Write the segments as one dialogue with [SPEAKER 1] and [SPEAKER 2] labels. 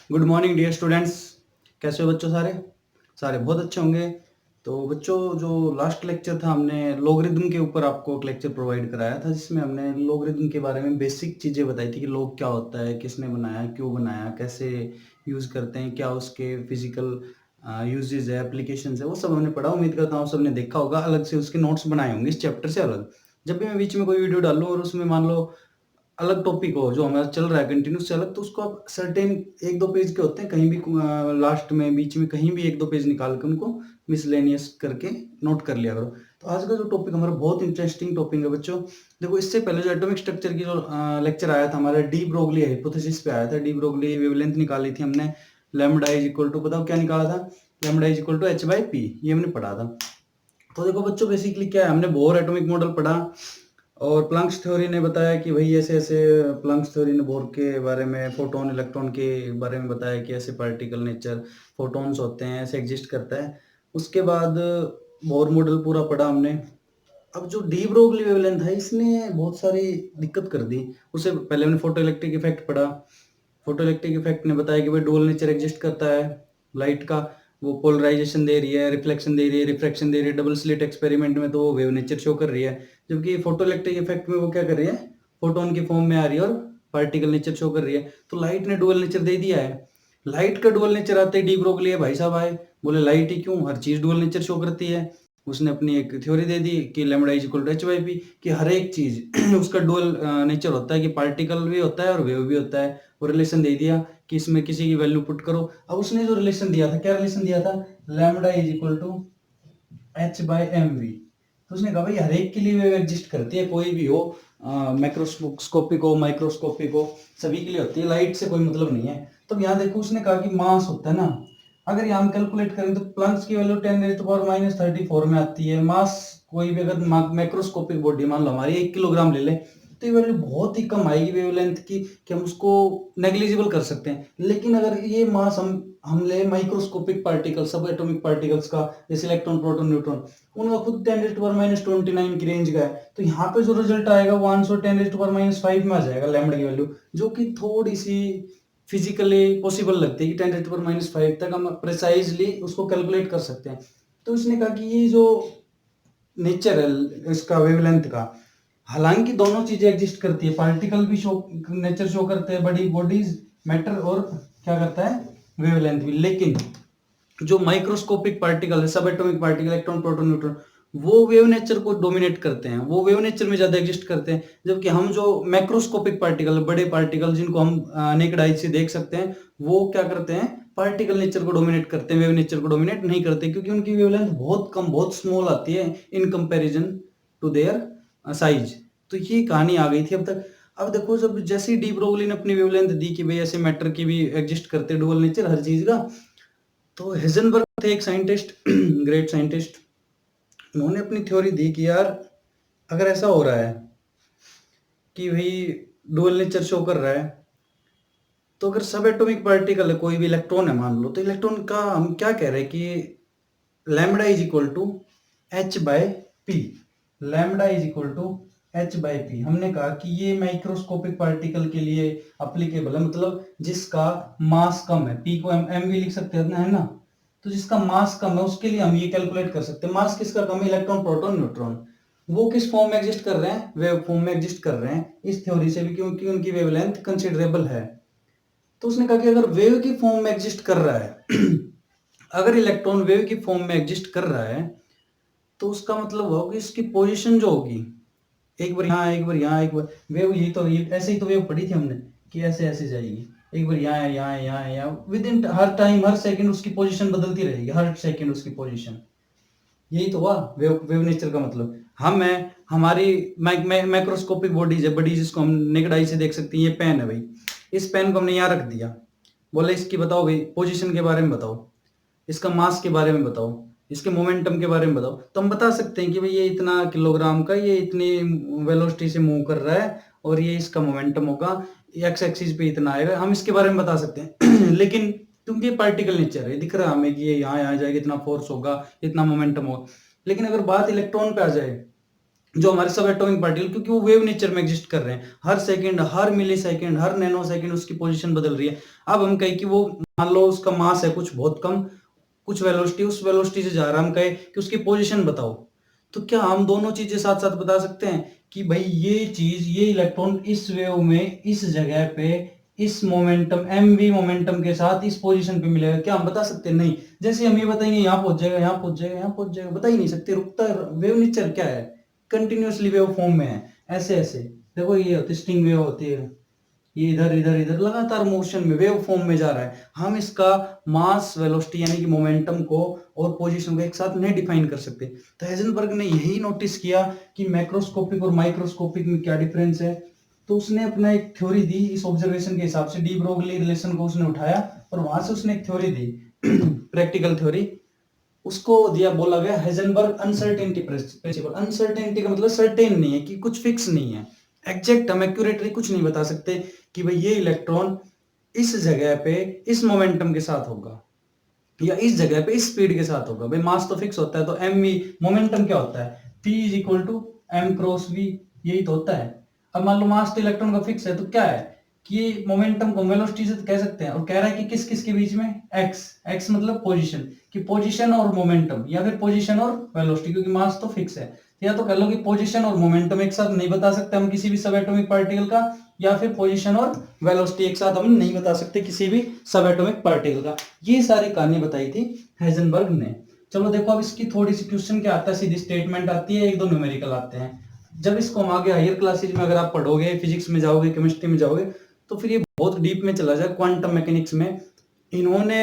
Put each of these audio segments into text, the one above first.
[SPEAKER 1] Good morning dear students. कैसे हो बच्चों? सारे सारे बहुत अच्छे होंगे। तो बच्चों, जो लास्ट लेक्चर था, हमने लॉगरिदम के ऊपर आपको एक लेक्चर प्रोवाइड कराया था, जिसमें हमने लॉगरिदम के बारे में बेसिक चीज़ें बताई थी कि लॉग क्या होता है, किसने बनाया, क्यों बनाया, कैसे यूज़ करते हैं, क्या उसके फिजिकल यूजेज है, एप्लीकेशंस है, वो सब हमने पढ़ा। उम्मीद करता हूँ सबने देखा होगा, अलग से उसके नोट्स बनाए होंगे इस चैप्टर से अलग। जब भी मैं बीच में कोई वीडियो डालूँ और उसमें मान लो अलग टॉपिक हो जो हमारा चल रहा है कंटिन्यूस से अलग, तो उसको आप सर्टेन 1-2 पेज के होते हैं, कहीं भी लास्ट में, बीच में कहीं भी 1-2 पेज निकाल के उनको मिसलेनियस करके नोट कर लिया करो। तो आज का जो टॉपिक हमारा बहुत इंटरेस्टिंग टॉपिक है बच्चों। देखो, इससे पहले जो एटॉमिक स्ट्रक्चर की जो लेक्चर आया था हमारा, डी ब्रोगली हाइपोथेसिस पे आया था। डी ब्रोगली वेवलेंथ निकाली थी हमने, लैम्डा इज इक्वल टू, बताओ क्या निकाला था? Lambda is equal to H by P, ये हमने पढ़ा था। तो देखो बच्चों, बेसिकली क्या है, हमने बोर एटॉमिक मॉडल पढ़ा और प्लैंक्स थ्योरी ने बताया कि भाई ऐसे ऐसे, प्लैंक्स थ्योरी ने बोर के बारे में, फोटोन इलेक्ट्रॉन के बारे में बताया कि ऐसे पार्टिकल नेचर फोटॉन्स होते हैं, ऐसे एग्जिस्ट करता है। उसके बाद बोर मॉडल पूरा पढ़ा हमने। अब जो डी ब्रोगली वेवलेंथ है, इसने बहुत सारी दिक्कत कर दी। उससे पहले हमने फोटो इलेक्ट्रिक इफेक्ट पढ़ा। फोटो इलेक्ट्रिक इफेक्ट ने बताया कि भाई डुअल नेचर एग्जिस्ट करता है लाइट का। वो पोलराइजेशन दे रही है, रिफ्लेक्शन दे रही है, रिफ्रैक्शन दे रही है। डबल स्लिट एक्सपेरिमेंट में तो वो वेव नेचर शो कर रही है, जबकि फोटो इलेक्ट्रिक इफेक्ट में वो क्या कर रही है, फोटोन की फॉर्म में आ रही है और पार्टिकल नेचर शो कर रही है। तो लाइट ने डुअल नेचर दे दिया है। लाइट का डुअल नेचर आते ही डी ब्रोगली है भाई साहब आए, बोले लाइट ही क्यों, हर चीज डुअल नेचर शो करती है। उसने अपनी एक थ्योरी दे दी कि lambda is equal to H by P, कि हर एक चीज उसका डुअल नेचर होता है, कि पार्टिकल भी होता है और वेव भी होता है। वो रिलेशन दे दिया कि इसमें किसी की वैल्यू पुट करो। अब उसने जो रिलेशन दिया था, क्या रिलेशन दिया था? Lambda is equal to H by M V. तो उसने कहा भाई हर एक के लिए वेव एग्जिस्ट करती है, कोई भी हो, मैक्रोस्कोपिक हो, माइक्रोस्कोपिक हो, सभी के लिए होती है, लाइट से कोई मतलब नहीं है। तो यहाँ देखो, उसने कहा कि मास होता है ना, अगर यहाँ हम कैलकुलेट करें तो प्लंक्स की वैल्यू 10⁻⁻34 में आती है। मास कोई भी अगर मैक्रोस्कोपिक बॉडी मान लो हमारी 1 किलोग्राम ले ले, तो ये वैल्यू बहुत ही कम आएगी वेवलेंथ की, कि हम उसको नेग्लिजिबल कर सकते हैं। लेकिन अगर ये मास हम ले माइक्रोस्कोपिक पार्टिकल, सब एटॉमिक पार्टिकल्स का, जैसे इलेक्ट्रॉन, प्रोटॉन, न्यूट्रॉन, उनका खुद 10⁻⁻29 की रेंज का है। तो यहाँ पे जो रिजल्ट आएगा वो आंसर 10⁻⁻5 में आ जाएगा लैम्डा की वैल्यू, जो कि थोड़ी सी फिजिकली पॉसिबल लगती है कि 10⁻⁵ तक हम प्रिसाइजली उसको कैलकुलेट कर सकते हैं। तो इसने कहा कि ये जो नेचर है इसका वेवलेंथ का, हालांकि दोनों चीजें एग्जिस्ट करती है, पार्टिकल भी शो नेचर शो करते हैं, बड़ी बॉडीज, मैटर, और क्या करता है, वेवलेंथ भी। लेकिन जो माइक्रोस्कोपिक पार्टिकल है, सब atomic particle, electron, proton, neutron, वो वेव नेचर को डोमिनेट करते हैं, वो वेव नेचर में ज्यादा एग्जिस्ट करते हैं। जबकि हम जो मैक्रोस्कोपिक पार्टिकल, बड़े पार्टिकल जिनको हम नेकेड आई से देख सकते हैं, वो क्या करते हैं, पार्टिकल नेचर को डोमिनेट करते हैं, वेव नेचर को डोमिनेट नहीं करते, क्योंकि उनकी वेवलेंथ बहुत कम, बहुत स्मॉल आती है in comparison to their size. तो ये कहानी आ गई थी अब तक। अब देखो, जब जैसे ही डी ब्रोगली ने अपनी वेवलेंथ दी कि भाई ऐसे मैटर की भी एग्जिस्ट करते हैं डुअल नेचर हर चीज का, तो हेजनबर्ग थे एक साइंटिस्ट ग्रेट साइंटिस्ट, उन्होंने अपनी थ्योरी दी कि यार अगर ऐसा हो रहा है कि भाई डुअल नेचर शो कर रहा है, तो अगर सब एटॉमिक पार्टिकल है, कोई भी इलेक्ट्रॉन है मान लो, तो इलेक्ट्रॉन का हम क्या कह रहे हैं कि lambda is equal to H by P. Lambda is equal to H by P, हमने कहा कि ये माइक्रोस्कोपिक पार्टिकल के लिए अप्लीकेबल है, मतलब जिसका मास कम है, पी को एम भी लिख सकते हैं ना, है ना। तो जिसका मास कम है उसके लिए हम ये कैलकुलेट कर सकते हैं। मास किसका कम है? Electron, proton, neutron. वो किस फॉर्म में एग्जिस्ट कर रहे हैं? वेव फॉर्म में एग्जिस्ट कर रहे हैं, इस थ्योरी से भी, क्योंकि उनकी वेवलेंथ कंसिडरेबल है। तो उसने कहा कि अगर वेव की फॉर्म में एग्जिस्ट कर रहा है अगर इलेक्ट्रॉन वेव की फॉर्म में एग्जिस्ट कर रहा है, तो उसका मतलब होगा कि इसकी पोजीशन जो होगी, एक बार यहाँ, एक बार यहाँ, एक बार वेव, ये तो ये ऐसे ही तो वेव पढ़ी थी हमने कि ऐसे ऐसे जाएगी, एक बार यहाँ है, यहाँ है, यहाँ है, यहाँ, with in her time, her second उसकी पोजीशन बदलती रहेगी, हर सेकंड उसकी पोजीशन। यही तो हुआ वेव, वेव नेचर का मतलब। हम है, हमारी माइक्रोस्कोपिक बॉडीज है, बड़ी, जिसको हम नेकेड आई से देख सकते हैं। ये पेन है भाई, इस पेन को हमने यहाँ रख दिया, बोले इसकी बताओ भाई पोजीशन के बारे में बताओ, इसका मास के बारे में बताओ, इसके मोमेंटम के बारे में बताओ। तो हम बता सकते हैं कि भाई ये इतना किलोग्राम का, ये इतनी वेलोसिटी से मूव कर रहा है, और ये इसका मोमेंटम होगा, एक्स एक्सिस पे इतना आएगा, हम इसके बारे में बता सकते हैं लेकिन क्योंकि ये पार्टिकल नेचर है, दिख रहा है हमें कि ये यहाँ यहाँ जाएगा, इतना फोर्स होगा, इतना मोमेंटम होगा। लेकिन अगर बात इलेक्ट्रॉन पे आ जाए, जो हमारे सब एटॉमिक पार्टिकल, क्योंकि वो वेव नेचर में एग्जिस्ट कर रहे हैं, हर सेकंड, हर मिली सेकंड, हर नैनो सेकंड उसकी पोजीशन बदल रही है। अब हम कहें कि वो, मान लो उसका मास है कुछ बहुत कम, कुछ वेलोसिटी, उस वेलोसिटी से जा रहा है, हम कहें कि उसकी पोजीशन बताओ, तो क्या हम दोनों चीजें साथ साथ बता सकते हैं कि भाई ये चीज, ये इलेक्ट्रॉन इस वेव में इस जगह पे इस मोमेंटम mv मोमेंटम के साथ इस पोजीशन पे मिलेगा? क्या हम बता सकते हैं? नहीं। जैसे हम ये बताएंगे यहाँ पहुंच जाएगा, यहाँ पहुंच जाएगा, यहाँ पहुंच जाएगा, बता ही नहीं सकते। रुकता है। वेव नेचर क्या है? कंटिन्यूअसली वेव फॉर्म में है। ऐसे ऐसे देखो, ये होती स्ट्रिंग वेव होती है, ये इधर इधर इधर लगातार मोशन में वेव फॉर्म में जा रहा है। हम इसका मास, वेलोसिटी यानी कि मोमेंटम को और पोजीशन को एक साथ नहीं डिफाइन कर सकते। तो हेजनबर्ग ने यही नोटिस किया कि मैक्रोस्कोपिक और माइक्रोस्कोपिक में क्या डिफरेंस है। तो उसने अपना एक थ्योरी दी इस ऑब्जर्वेशन के हिसाब से, डी ब्रोगली रिलेशन को उसने उठाया और वहां से उसने एक थ्योरी दी प्रैक्टिकल थ्योरी। उसको दिया, बोला गया हेजनबर्ग अनसर्टेनिटी प्रिंसिपल। अनसर्टेनिटी का मतलब सर्टेन नहीं है, कि कुछ फिक्स नहीं है, एग्जैक्ट हम एक्यूरेटली कुछ नहीं बता सकते कि भाई ये इलेक्ट्रॉन इस जगह पे इस मोमेंटम के साथ होगा या इस जगह पे इस स्पीड के साथ होगा। भाई मास तो फिक्स होता है, तो एम वी, मोमेंटम क्या होता है? P is equal to M cross V, यही तो होता है। अब मान लो मास तो इलेक्ट्रॉन का फिक्स है, तो क्या है कि मोमेंटम को वेलोसिटी से कह सकते हैं, और कह रहा है कि किस किस के बीच में? एक्स। एक्स मतलब पोजीशन, कि पोजीशन और मोमेंटम, या फिर पोजीशन और वेलोसिटी, क्योंकि मास तो फिक्स है। या तो कह लो कि पोजीशन और मोमेंटम एक साथ नहीं बता सकते हम किसी भी सब एटॉमिक पार्टिकल का, या फिर पोजीशन और वेलोसिटी एक साथ हम नहीं बता सकते किसी भी सब एटॉमिक पार्टिकल का। ये सारी कहानी बताई थी हेजनबर्ग ने। चलो देखो, अब इसकी थोड़ी सी क्वेश्चन क्या आता है, सीधी स्टेटमेंट आती है, एक दो न्यूमेरिकल आते हैं। जब इसको हम आगे हायर क्लासेज में अगर आप पढ़ोगे, फिजिक्स में जाओगे, केमिस्ट्री में जाओगे, तो फिर ये बहुत डीप में चला जाए, क्वांटम मैकेनिक्स में। इन्होंने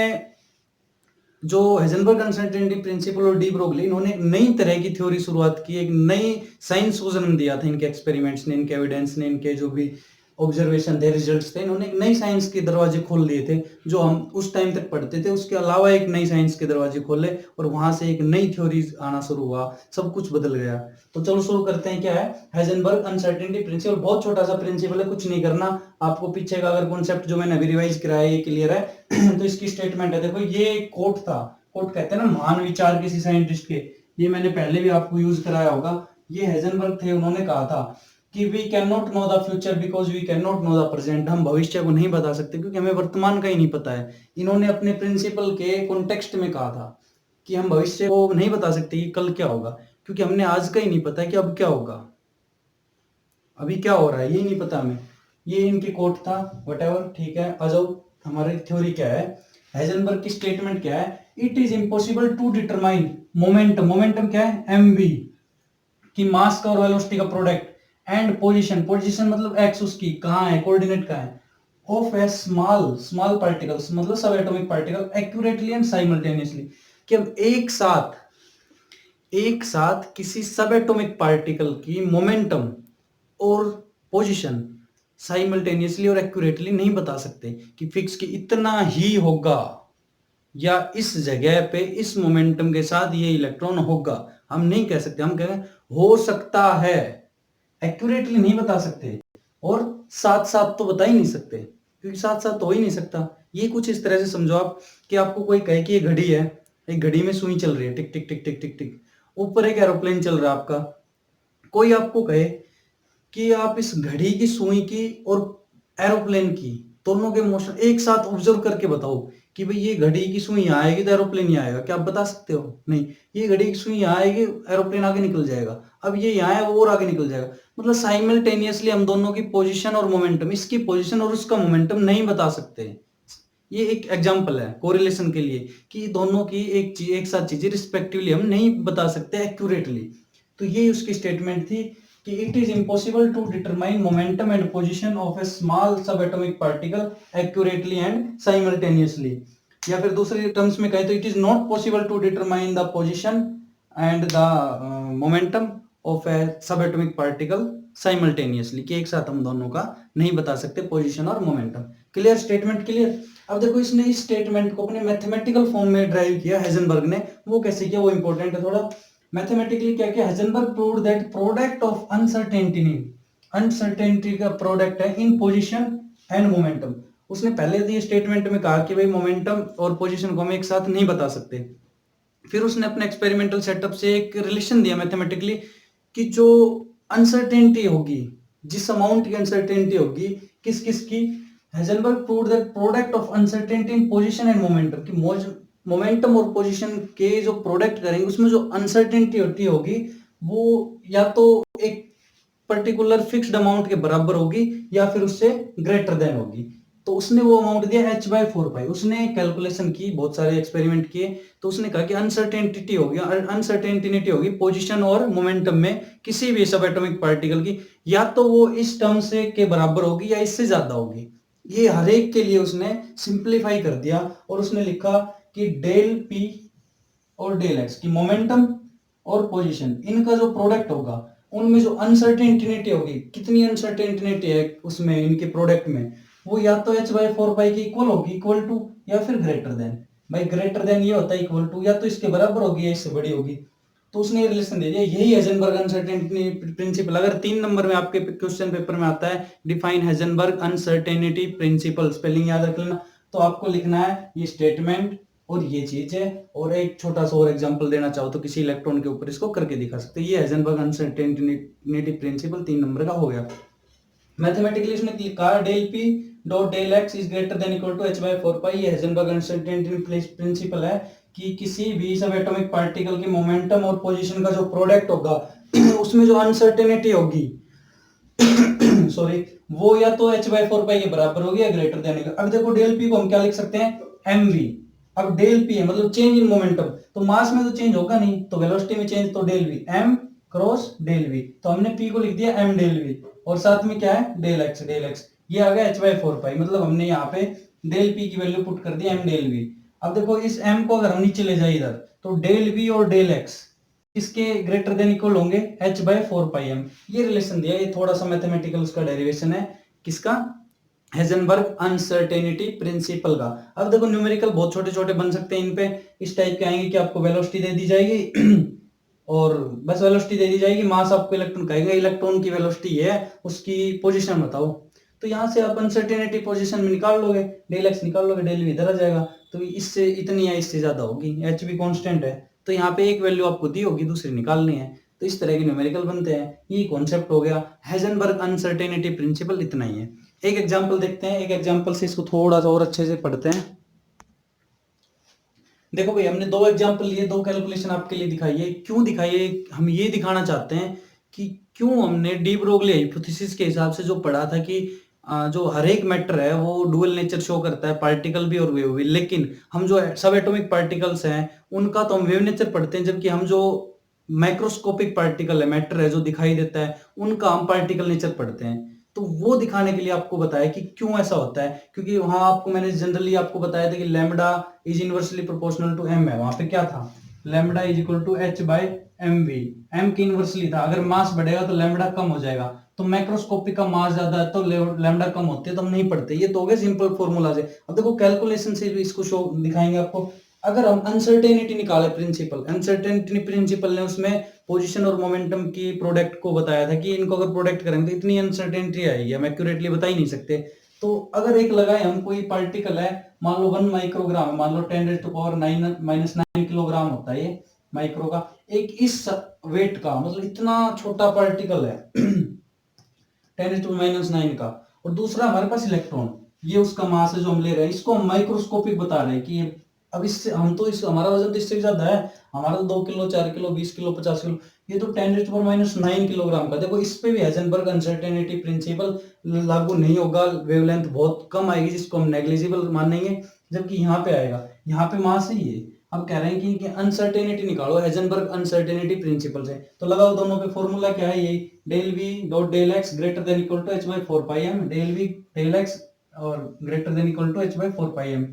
[SPEAKER 1] जो हेजनबर्ग अनसर्टेनिटी प्रिंसिपल और डी ब्रोगली, इन्होंने एक नई तरह की थ्योरी शुरुआत की, एक नई साइंस को जन्म दिया था इनके एक्सपेरिमेंट्स ने, इनके एविडेंस ने, इनके जो भी ऑब्जर्वेशन थे, रिजल्ट्स थे। इन्होंने एक नई साइंस के दरवाजे खोल दिए थे, जो हम उस टाइम तक पढ़ते थे उसके अलावा एक नई साइंस के दरवाजे खोले, और वहां से एक नई थ्योरी आना शुरू हुआ, सब कुछ बदल गया। तो चलो शुरू करते हैं। क्या है हेजनबर्ग अनसर्टेनिटी प्रिंसिपल? बहुत छोटा सा प्रिंसिपल है, कुछ नहीं करना आपको। पीछे का अगर कॉन्सेप्ट जो मैंने अभी रिवाइज कराया ये क्लियर है तो इसकी स्टेटमेंट है, देखो ये कोट था, कोट कहते हैं ना महान विचार किसी साइंटिस्ट के, ये मैंने पहले भी आपको यूज कराया होगा। ये हेजनबर्ग थे, उन्होंने कहा था कि we can not know the future because we can not know the present. हम भविष्य को नहीं बता सकते क्योंकि हमें वर्तमान का ही नहीं पता है। इन्होंने अपने प्रिंसिपल के कॉन्टेक्स्ट में कहा था कि हम भविष्य को नहीं बता सकते कि कल क्या होगा, क्योंकि हमने आज का ही नहीं पता कि अब क्या होगा, अभी क्या हो रहा है, यही नहीं पता हमें। ये इनकी कोट था, वटेवर, ठीक है। आ जाओ, हमारी थ्योरी क्या है, हेजनबर्ग की स्टेटमेंट क्या है? It is impossible to determine momentum, momentum क्या है? mv, कि मास का और वेलोसिटी का प्रोडक्ट, एंड पोजीशन, पोजीशन मतलब एक्स, उसकी कहाँ है, कोऑर्डिनेट कहाँ है, of a small small particles मतलब सब atomic particle, accurately and simultaneously, कि हम एक साथ किसी सब एटॉमिक पार्टिकल की मोमेंटम और पोजीशन साइमल्टेनियसली और एक्यूरेटली नहीं बता सकते कि फिक्स कि इतना ही होगा या इस जगह पे इस मोमेंटम के साथ ये इलेक्ट्रॉन होगा, हम नहीं कह सकते। हम कह रहे हैं हो सकता है, एक्यूरेटली नहीं बता सकते, और साथ साथ तो बता ही नहीं सकते, क्योंकि साथ साथ तो हो ही नहीं सकता। ये कुछ इस तरह से समझो आप कि आपको कोई कहे कि ये घड़ी है, एक घड़ी में सुई चल रही है, टिक टिक टिक टिक टिक टिक, ऊपर एक एरोप्लेन चल रहा है आपका। कोई आपको कहे कि आप इस घड़ी की सुई की और एरोप्लेन की दोनों के मोशन एक साथ ऑब्जर्व करके बताओ कि भाई ये घड़ी की सुई यहाँ आएगी तो एरोप्लेन यहाँ आएगा, क्या आप बता सकते हो? नहीं। ये घड़ी की सुई यहाँ आएगी, एरोप्लेन आगे निकल जाएगा, अब ये यहाँ है वो और आगे निकल जाएगा। मतलब साइमल्टेनियसली हम दोनों की पोजीशन और मोमेंटम, इसकी पोजीशन और उसका मोमेंटम नहीं बता सकते। ये एक एग्जांपल है कोरिलेशन के लिए कि दोनों की एक साथ चीजें रिस्पेक्टिवली हम नहीं बता सकते एक्यूरेटली। तो ये उसकी स्टेटमेंट थी कि it is impossible to determine momentum and position of a small sub atomic particle accurately and simultaneously. या फिर दूसरे टर्म्स में कहे तो it is not possible to determine the position and the momentum of a sub atomic particle simultaneously, कि एक साथ हम दोनों का नहीं बता सकते पोजीशन और मोमेंटम। क्लियर? Statement clear? अब देखो, इसने इस स्टेटमेंट को अपने मैथमेटिकल फॉर्म में ड्राइव किया हेजनबर्ग ने। वो कैसे किया, वो इंपॉर्टेंट है थोड़ा। मैथमेटिकली क्या किया Heisenberg? Proved that product of uncertainty, uncertainty का प्रोडक्ट है इन पोजीशन एंड मोमेंटम। उसने पहले दिए स्टेटमेंट में कहा कि भाई मोमेंटम और पोजीशन को हम एक साथ नहीं बता सकते। फिर उसने अपने एक्सपेरिमेंटल सेटअप से एक रिलेशन दिया मैथमेटिकली कि जो अनसर्टेनिटी होगी, जिस अमाउंट की अनसर्टेनिटी होगी, किस किस की, Heisenberg proved that product of uncertainty in position and momentum, कि मोमेंटम और पोजीशन के जो प्रोडक्ट करेंगे उसमें जो अनसर्टेनिटी होती होगी वो या तो एक पर्टिकुलर फिक्स्ड अमाउंट के बराबर होगी या फिर उससे ग्रेटर देन होगी। तो उसने वो अमाउंट दिया h/4 उसने कैलकुलेशन की, बहुत सारे एक्सपेरिमेंट किए, तो उसने कहा कि अनसर्टेनिटी होगी पोजीशन और मोमेंटम में किसी भी सब एटॉमिक पार्टिकल की, या तो वो इस टर्म से के बराबर होगी या इससे ज्यादा होगी। ये हर एक के लिए उसने सिंप्लीफाई कर दिया और उसने लिखा कि डेल पी और डेल एक्स की मोमेंटम और पोजीशन, इनका जो प्रोडक्ट होगा उनमें जो अनसर्टेनिटी होगी, कितनी अनसर्टेनिटी है उसमें इनके प्रोडक्ट में, वो या तो h/4 की इक्वल होगी, इक्वल टू, या फिर ग्रेटर देन। भाई ग्रेटर देन ये होता है इक्वल टू, या तो इसके बराबर होगी या इससे बड़ी होगी। तो उसने ये रिलेशन दे दिया, यही हेजनबर्ग अनसर्टेनिटी प्रिंसिपल। अगर 3 नंबर में आपके क्वेश्चन पेपर में आता है define Heisenberg uncertainty principle, spelling याद रख लेना, तो आपको लिखना है ये स्टेटमेंट और ये चीज है, और एक छोटा सा और एग्जांपल देना चाहो तो किसी इलेक्ट्रॉन के ऊपर इसको करके दिखा सकते हैं। ये हेजनबर्ग अनसर्टेनिटी प्रिंसिपल 3 नंबर का हो गया। मैथमेटिकली उसने लिखा del P dot del X is greater than equal to h/4 ये हेजनबर्ग अनसर्टेनिटी प्रिंसिपल है कि किसी भी सब एटॉमिक पार्टिकल की मोमेंटम और पोजीशन का जो प्रोडक्ट होगा उसमें जो अनसर्टेनिटी होगी सॉरी, वो या तो h/4 के बराबर होगी या ग्रेटर देन। अब देखो डेल पी को हम क्या लिख सकते हैं, mv। अब डेल पी है मतलब चेंज इन मोमेंटम, तो मास में तो चेंज होगा नहीं, तो वेलोसिटी में चेंज, तो del V, m cross del V, तो हमने p को लिख दिया m डेल वी, और साथ में क्या है डेल एक्स, ये आ गया h/4, मतलब हमने यहाँ पे डेल p की वैल्यू पुट कर दी m डेल वी। अब देखो इस m को अगर हम नीचे ले जाए इधर, तो डेल v और डेल x इसके ग्रेटर देन इक्वल होंगे h/4m। ये रिलेशन दिया, ये थोड़ा सा मैथमेटिकल उसका डेरिवेशन है, किसका, हेजनबर्ग अनसर्टेनिटी प्रिंसिपल का। अब देखो न्यूमेरिकल बहुत छोटे छोटे बन सकते हैं, इन पे इस टाइप के आएंगे कि आपको वेलोसिटी दे दी जाएगी और बस वेलोसिटी दे दी जाएगी, मास आपको इलेक्ट्रॉन कहेगा, इलेक्ट्रॉन की वेलोसिटी है, उसकी पोजीशन बताओ, तो यहाँ से आप अनसर्टेनिटी पोजीशन में निकाल लोगे, डेल एक्स निकाल लोगे, डेल वी इधर आ जाएगा, तो इससे इतनी या इससे ज्यादा होगी, एच भी कांस्टेंट है, तो यहाँ पे एक वैल्यू आपको दी होगी, दूसरी निकालनी है, तो इस तरह के न्यूमेरिकल बनते हैं। ये कॉन्सेप्ट हो गया हेजनबर्ग अनसर्टेनिटी प्रिंसिपल, इतना ही है। एक एग्जांपल देखते हैं, एक एग्जांपल से इसको थोड़ा सा और अच्छे से पढ़ते हैं। देखो भाई हमने 2 एग्जांपल लिए, 2 कैलकुलेशन आपके लिए दिखाई है। क्यों दिखाई है, हम ये दिखाना चाहते हैं कि क्यों हमने डी ब्रोगली हाइपोथेसिस के हिसाब से जो पढ़ा था कि जो हर एक मैटर है वो डुअल नेचर शो करता है, पार्टिकल भी और वेव भी, लेकिन हम जो सब एटॉमिक पार्टिकल्स हैं उनका तो हम वेव नेचर पढ़ते हैं, जबकि हम जो माइक्रोस्कोपिक पार्टिकल है, मैटर है जो दिखाई देता है, उनका हम पार्टिकल नेचर पढ़ते हैं। तो वो दिखाने के लिए आपको बताया कि क्यों ऐसा होता है, क्योंकि वहां आपको मैंने जनरली आपको बताया था कि lambda is inversely proportional to M है, वहां पे क्या था, lambda is equal to H by M V, M की इनवर्सली था, अगर मास बढ़ेगा तो लैम्डा कम हो जाएगा, तो माइक्रोस्कोपिक का मास ज्यादा है तो लैम्डा कम होती है, तो हम नहीं पढ़ते, ये तो हो गए सिंपल फॉर्मूला से। अब देखो कैलकुलेशन से भी इसको शो दिखाएंगे आपको। अगर हम अनसर्टेनिटी निकाले प्रिंसिपल, अनसर्टेनिटी प्रिंसिपल ने उसमें पोजीशन और मोमेंटम की प्रोडक्ट को बताया था कि इनको अगर प्रोडक्ट करेंगे तो इतनी अनसर्टेनिटी आएगी, हम एक्यूरेटली बता ही नहीं सकते। तो अगर एक लगाए हम, कोई पार्टिकल है, मान लो 1 माइक्रोग्राम, मान लो 10⁻⁹ किलोग्राम होता है ये माइक्रो का, एक इस वेट का, मतलब इतना छोटा पार्टिकल है 10⁻⁹ का, और दूसरा हमारे पास इलेक्ट्रॉन, ये उसका मास है जो हम ले रहे हैं, इसको हम माइक्रोस्कोपिक बता रहे हैं कि अब इससे हम तो इस हमारा वजन तो इससे भी ज्यादा है, हमारा तो 2 किलो 4 किलो 20 किलो 50 किलो, ये तो 10⁻⁹ किलोग्राम का। देखो इस पे भी हेजनबर्ग अनसर्टेनिटी प्रिंसिपल लागू नहीं होगा, वेवलेंथ बहुत कम आएगी जिसको हम नेग्लिजिबल मानेंगे, जबकि यहाँ पे आएगा, यहाँ पे मास ही है। अब कह रहे हैं कि अनसर्टेनिटी निकालो हेजनबर्ग अनसर्टेनिटी प्रिंसिपल से, तो लगाओ दोनों पे फॉर्मूला क्या है, ये del v dot del x greater than equal to h/4 del v del x और greater than equal to h/4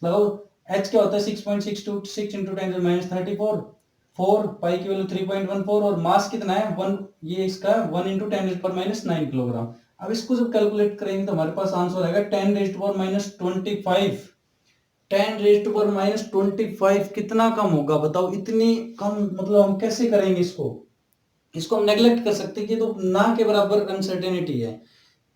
[SPEAKER 1] लगाओ। h क्या होता है 6.626 इंटू 10⁻34, 4 पाई की वैल्यू 3.14, और मास कितना है 1, ये इसका 1 इंटू 10⁻⁹ किलोग्राम। अब इसको जब कैलकुलेट करेंगे तो हमारे पास आंसर आएगा 10⁻⁻25, 10⁻⁻25 कितना कम होगा बताओ, इतनी कम, मतलब हम कैसे करेंगे इसको हम नेग्लेक्ट कर सकते हैं कि तो ना के बराबर अनसर्टेनिटी है।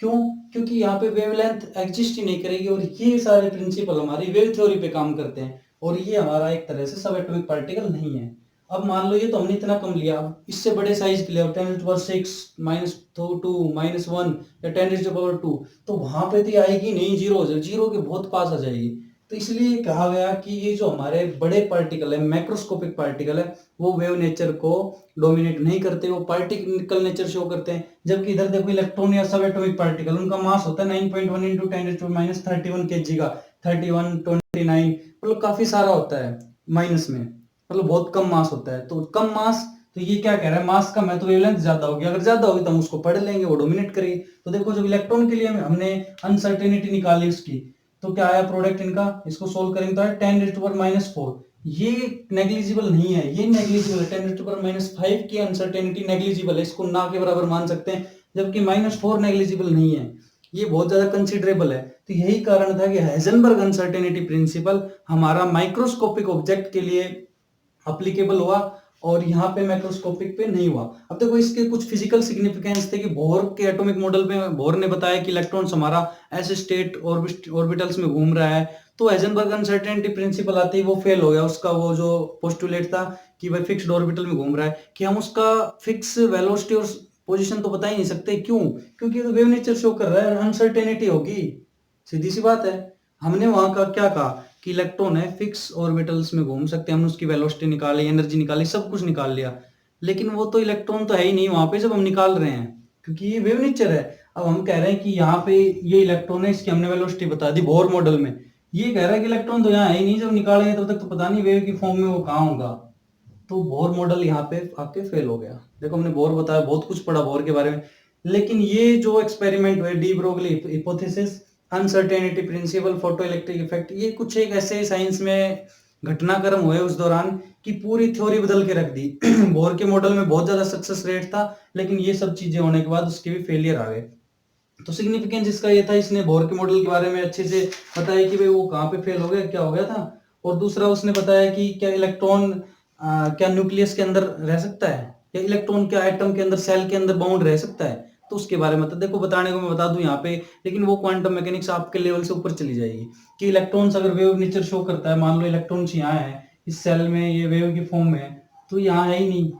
[SPEAKER 1] क्यों, क्योंकि यहाँ पे वेवलेंथ एग्जिस्ट ही नहीं करेगी, और ये सारे प्रिंसिपल हमारी वेव थ्योरी पे काम करते हैं, और ये हमारा एक तरह से सब एटॉमिक पार्टिकल नहीं है। अब मान लो ये तो हमने इतना कम लिया, अब इससे बड़े साइज के लिए 10⁻6 -2 -1 या 10⁻2, तो वहां पे तो आएगी नहीं, जीरो हो जाएगी, जीरो के बहुत पास आ जाएगी। तो इसलिए कहा गया कि ये जो हमारे बड़े पार्टिकल है, मैक्रोस्कोपिक पार्टिकल है, वो वेव नेचर को डोमिनेट नहीं करते, वो पार्टिकल नेचर शो करते हैं। जबकि इधर देखो इलेक्ट्रॉन या सब एटॉमिक पार्टिकल, उनका मास होता है 9.1 × 10⁻31 kg का, 31 29, मतलब काफी सारा होता है माइनस में, मतलब बहुत कम मास होता है। तो कम मास, तो ये क्या कह रहा है, मास कम है तो वेवलेंथ ज्यादा होगी, अगर ज्यादा होगी तो हम उसको पढ़ लेंगे, वो डोमिनेट करेगी। तो देखो जब इलेक्ट्रॉन के लिए हमने अनसर्टेनिटी निकाली उसकी, तो क्या आया प्रोडक्ट इनका, इसको सोल्व करेंगे तो है 10⁻⁻4। ये नेग्लिजिबल नहीं है, ये नेग्लिजिबल है, 10⁻⁵ की अनसर्टेनिटी नेग्लिजिबल है, इसको ना के बराबर मान सकते हैं, जबकि -4 नेग्लिजिबल नहीं है, ये बहुत ज्यादा कंसिडरेबल है। तो यही कारण था कि हाइजेनबर्ग अनसर्टेनिटी प्रिंसिपल हमारा माइक्रोस्कोपिक ऑब्जेक्ट के लिए अप्लीकेबल हुआ और यहाँ पे मैक्रोस्कोपिक पे नहीं हुआ। अब देखो इसके कुछ फिजिकल सिग्निफिकेंस थे कि बोर के एटॉमिक मॉडल पे बोर ने बताया कि इलेक्ट्रॉन्स हमारा ऐसे स्टेट ऑर्बिटल्स में घूम रहा है, तो हाइजेनबर्ग अनसर्टेनिटी प्रिंसिपल आते ही वो फेल हो गया, उसका वो जो पोस्टुलेट था कि भाई फिक्स्ड ऑर्बिटल में घूम रहा है, कि हम उसका फिक्स वेलोसिटी और पोजीशन तो बता ही नहीं सकते। क्यों? क्योंकि तो वेव नेचर शो कर रहा है, अनसर्टेनिटी होगी, सीधी सी बात है। हमने वहां का क्या कहा कि इलेक्ट्रॉन है फिक्स ऑर्बिटल्स में घूम सकते हैं, हमने उसकी वेलोसिटी निकाली, एनर्जी निकाली, सब कुछ निकाल लिया, लेकिन वो तो इलेक्ट्रॉन तो है ही नहीं वहां पे जब हम निकाल रहे हैं, क्योंकि ये वेव नेचर है। अब हम कह रहे हैं कि यहाँ पे ये इलेक्ट्रॉन है, इसकी हमने वेलोसिटी बता दी बोर मॉडल में, ये कह रहा है कि इलेक्ट्रॉन तो यहाँ है ही नहीं, जब निकालेंगे तब तक तो पता नहीं वेव की फॉर्म में वो कहाँ होगा। तो बोर मॉडल यहाँ पे आके फेल हो गया। देखो हमने बोर बताया, बहुत कुछ पढ़ा बोर के बारे में, लेकिन ये जो एक्सपेरिमेंट हुए, de Broglie hypothesis, uncertainty principle, photo electric effect, ये कुछ एक ऐसे साइंस में घटनाक्रम हुए उस दौरान कि पूरी थ्योरी बदल के रख दी। बोर के मॉडल में बहुत ज्यादा सक्सेस रेट था, लेकिन ये सब चीजें होने के बाद उसके भी फेलियर आ गए। तो सिग्निफिकेंस इसका ये था, इसने बोर के मॉडल के बारे में अच्छे से बताया कि भाई वो कहाँ पे फेल हो गया, क्या हो गया था। और दूसरा उसने बताया कि क्या इलेक्ट्रॉन क्या न्यूक्लियस के अंदर रह सकता है, या इलेक्ट्रॉन क्या एटम के अंदर, सेल के अंदर बाउंड रह सकता है। तो उसके बारे में तो देखो बताने को मैं बता दूं यहाँ पे, लेकिन वो क्वांटम मैकेनिक्स आपके लेवल से ऊपर चली जाएगी कि इलेक्ट्रॉन्स अगर वेव नेचर शो करता है, मान लो इलेक्ट्रॉन्स यहाँ है इस सेल में, ये वेव की फॉर्म में है, तो यहाँ है ही नहीं,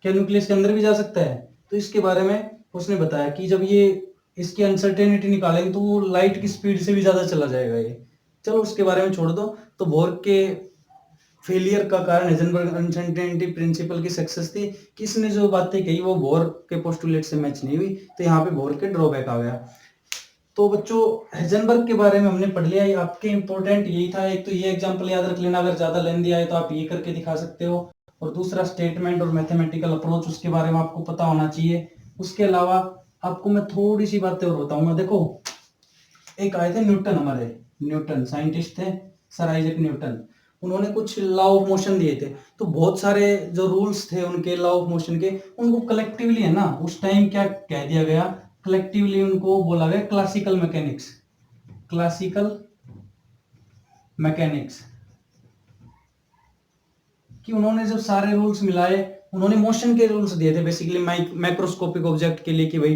[SPEAKER 1] क्या न्यूक्लियस के अंदर भी जा सकता है। तो इसके बारे में उसने बताया कि जब ये इसकी अनसर्टेनिटी निकालेंगे तो वो लाइट की स्पीड से भी ज्यादा चला जाएगा ये। चलो उसके बारे में छोड़ दो। तो बोर के फेलियर का कारण हाइजेनबर्ग अनसर्टेनिटी प्रिंसिपल की सक्सेस थी, किसने जो बातें कही वो बोर के पोस्टुलेट से मैच नहीं हुई, तो यहाँ पे बोर के ड्रॉबैक आ गया। तो बच्चों हाइजेनबर्ग के बारे में हमने पढ़ लिया, ये आपके इंपॉर्टेंट यही था। एक तो ये एग्जांपल याद रख लेना, अगर ज्यादा लेंदी आए तो आप ये करके दिखा सकते हो, और दूसरा स्टेटमेंट और मैथमेटिकल अप्रोच उसके बारे में आपको पता होना चाहिए। उसके अलावा आपको मैं थोड़ी सी बातें और बताऊंगा। देखो एक आए थे न्यूटन, हमारे न्यूटन साइंटिस्ट थे, सर आइजैक न्यूटन, उन्होंने कुछ लॉ ऑफ मोशन दिए थे। तो बहुत सारे जो रूल्स थे उनके लॉ ऑफ मोशन के, उनको कलेक्टिवली है ना उस टाइम क्या कह दिया गया, कलेक्टिवली उनको बोला गया क्लासिकल मैकेनिक्स, क्लासिकल मैकेनिक्स। कि उन्होंने जब सारे रूल्स मिलाए, उन्होंने मोशन के रूल्स दिए थे बेसिकली मैक्रोस्कोपिक ऑब्जेक्ट के लिए, कि भाई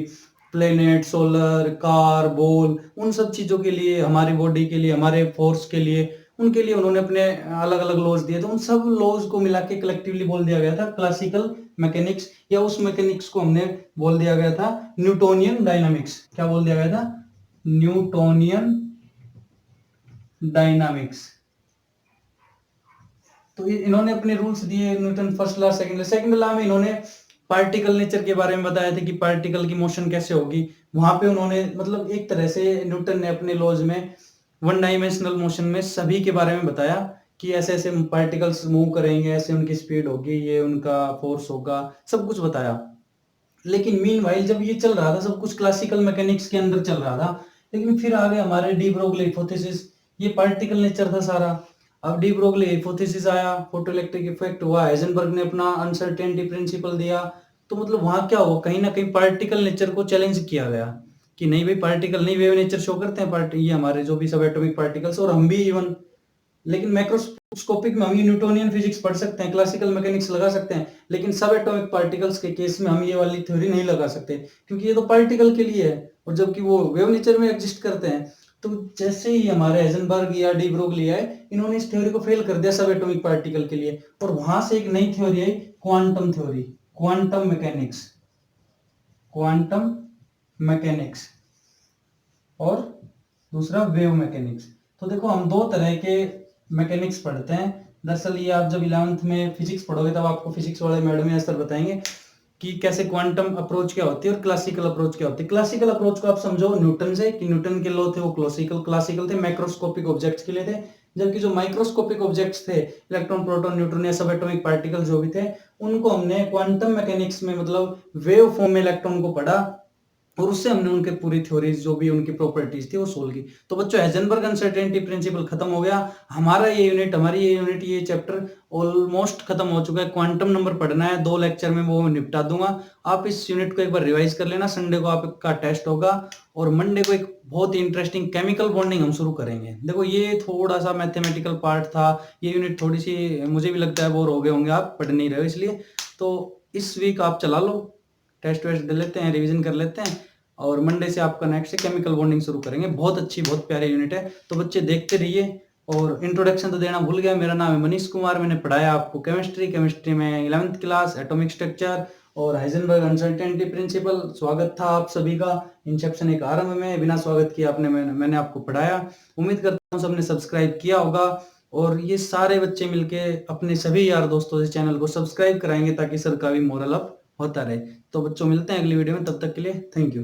[SPEAKER 1] प्लेनेट, सोलर, कार, बॉल, उन सब चीजों के लिए, हमारी बॉडी के लिए, हमारे फोर्स के लिए, उनके लिए उन्होंने अपने अलग अलग लॉज दिए थे। उन सब लॉज को मिला के कलेक्टिवली बोल दिया गया था क्लासिकल मैकेनिक्स, या उस मैकेनिक्स को हमने बोल दिया गया था न्यूटोनियन डायनामिक्स। क्या बोल दिया गया था? Newtonian dynamics. तो इन्होंने अपने रूल्स दिए, Newton first law, second law में इन्होंने पार्टिकल नेचर के बारे में बताया था कि पार्टिकल की मोशन कैसे होगी। वहां पे उन्होंने मतलब एक तरह से न्यूटन ने अपने लॉज में वन डायमेंशनल मोशन में सभी के बारे में बताया कि ऐसे ऐसे पार्टिकल्स मूव करेंगे, ऐसे उनकी स्पीड होगी, ये उनका फोर्स होगा, सब कुछ बताया। लेकिन मीनवाइल जब ये चल रहा था सब कुछ क्लासिकल मैकेनिक्स के अंदर चल रहा था, लेकिन फिर आ गए हमारे डी ब्रोगली हाइपोथेसिस, ये पार्टिकल नेचर था सारा। अब डी ब्रोगली हाइपोथेसिस आया, फोटो इलेक्ट्रिक इफेक्ट हुआ, हाइजेनबर्ग ने अपना अनसर्टेनिटी प्रिंसिपल दिया। तो मतलब वहां क्या हुआ, कहीं ना कहीं पार्टिकल नेचर को चैलेंज किया गया कि नहीं भाई पार्टिकल नहीं, वेव नेचर शो करते हैं पार्टी, ये हमारे जो भी सब एटॉमिक पार्टिकल्स, और हम भी इवन। लेकिन मैक्रोस्कोपिक में हम ये न्यूटोनियन फिजिक्स पढ़ सकते हैं, क्लासिकल मैकेनिक्स लगा सकते हैं, लेकिन सब एटॉमिक पार्टिकल्स के केस में हम ये वाली थ्योरी नहीं लगा सकते, क्योंकि ये तो पार्टिकल के लिए है, और जबकि वो वेव नेचर में एग्जिस्ट करते हैं। तो जैसे ही हमारे हाइजेनबर्ग या डी ब्रोगली आए, इन्होंने इस थ्योरी को फेल कर दिया सब एटॉमिक पार्टिकल के लिए, और वहां से एक नई थ्योरी आई, quantum theory, quantum mechanics, quantum mechanics, और दूसरा वेव मैकेनिक्स। तो देखो हम दो तरह के मैकेनिक्स पढ़ते हैं। दरअसल ये आप जब 11th में फिजिक्स पढ़ोगे तब आपको फिजिक्स वाले मैडम ये सर बताएंगे कि कैसे क्वांटम अप्रोच क्या होती है और क्लासिकल अप्रोच क्या होती है। क्लासिकल अप्रोच को आप समझो न्यूटन से, कि न्यूटन के लॉ थे वो क्लासिकल थे, मैक्रोस्कोपिक ऑब्जेक्ट्स के लिए थे। जबकि जो माइक्रोस्कोपिक ऑब्जेक्ट्स थे, इलेक्ट्रॉन, प्रोटॉन, न्यूट्रॉन या सब एटॉमिक पार्टिकल जो भी थे, उनको हमने क्वांटम मैकेनिक्स में मतलब वेव फॉर्म में इलेक्ट्रॉन को पढ़ा, और उससे हमने उनके पूरी थ्योरीज जो भी उनकी प्रॉपर्टीज थी वो सोल्व की। तो बच्चों हाइजेनबर्ग अनसर्टेनिटी प्रिंसिपल खत्म हो गया। हमारी ये यूनिट ये चैप्टर ऑलमोस्ट खत्म हो चुका है। क्वांटम नंबर पढ़ना है 2 लेक्चर में, वो मैं निपटा दूंगा। आप इस यूनिट को एक बार रिवाइज कर लेना। संडे को आपका टेस्ट होगा, और मंडे को एक बहुत ही इंटरेस्टिंग केमिकल बॉन्डिंग हम शुरू करेंगे। देखो ये थोड़ा सा मैथमेटिकल पार्ट था, ये यूनिट थोड़ी सी मुझे भी लगता है बोर हो गए होंगे, आप पढ़ नहीं रहे हो इसलिए। तो इस वीक आप चला लो, टेस्ट वेस्ट दे लेते हैं, रिवीजन कर लेते हैं, और मंडे से आपका नेक्स्ट से केमिकल बॉन्डिंग शुरू करेंगे। बहुत अच्छी, बहुत प्यारी यूनिट है, तो बच्चे देखते रहिए। और इंट्रोडक्शन तो देना भूल गया, मेरा नाम है मनीष कुमार, मैंने पढ़ाया आपको केमिस्ट्री में 11th क्लास, एटॉमिक स्ट्रक्चर और हाइजेनबर्ग अनसर्टेनिटी प्रिंसिपल। स्वागत था आप सभी का इंसेप्शन एक आरंभ में, बिना स्वागत किए मैंने आपको पढ़ाया। उम्मीद करता हूँ सबने सब्सक्राइब किया होगा, और ये सारे बच्चे मिलके अपने सभी यार दोस्तों से चैनल को सब्सक्राइब कराएंगे, ताकि सर का भी मोरल अप होता रहे। तो बच्चों मिलते हैं अगली वीडियो में, तब तक के लिए थैंक यू।